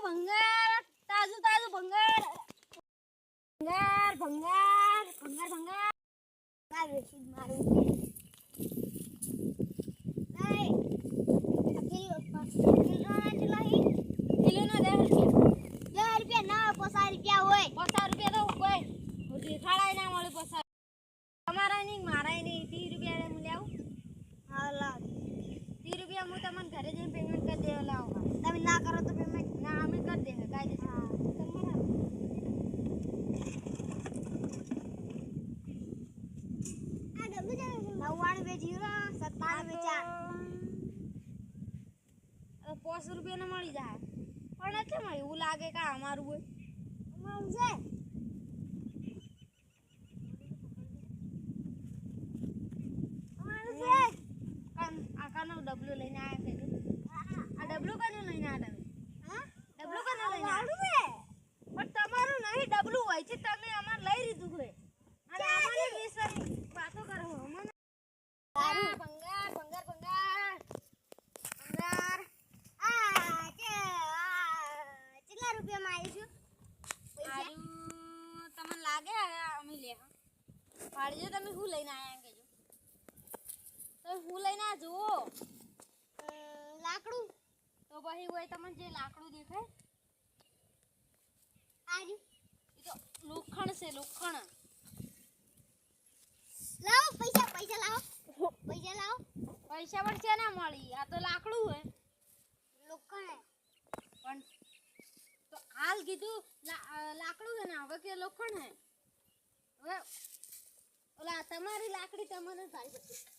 ભંગાર તાજું તાજું ભંગાર ભંગાર ભંગાર ભંગાર ભંગાર આ વેચી મારું નહીં કિલો નો 10 રૂપિયા ના 50 રૂપિયા હોય 50 રૂપિયા તો કોઈ દેખાડાય ના મળે 50 તમારા નહીં મારાય નહીં 30 રૂપિયા હું લેવું હા લાવ 30 રૂપિયા હું તમને ઘરે જઈને પેમેન્ટ કરી દેવા લાવો તમે ના કરો તો પેમેન્ટ ના અમે કરી દેવે કાયદેસર હા તમારા આ ડબ્બુ જ 99 બેજીરા 97 ચાર 500 રૂપિયા ને મળી જાય પણ કેમ એવું લાગે કે અમારું હોય અમારું છે અમારું છે આકાનો ડબલો લઈને આયા છે આ ડબલો કનો લઈને આયા તમે હા ડબલો કનો લઈને આયા પણ તમારું નહીં ડબલું હોય છે તમે અમાર લઈ લીધું છે અને અમારે બેસવાની વાતો કરો અમને ભંગાર ભંગાર ભંગાર ભંગાર ભંગાર કેટલા રૂપિયામાં આવીશું તમને લાગે અમે લે પાડજો તમે શું લઈને આયા કેજો તો હું લઈને આ જુઓ લાકડું તો પછી હોય તમને જે લાકડું દેખાય આર્યું એ તો લોખંડ છે લોખંડ લાવો પૈસા પૈસા લાવો પૈસા પણ છે ના મળી આ તો લાકડું હે લોખંડ પણ તો હાલ કીધું લાકડું હે ને હવે કે લોખંડ હે હવે ઓલા તમારી લાકડી તમને સારી પડશે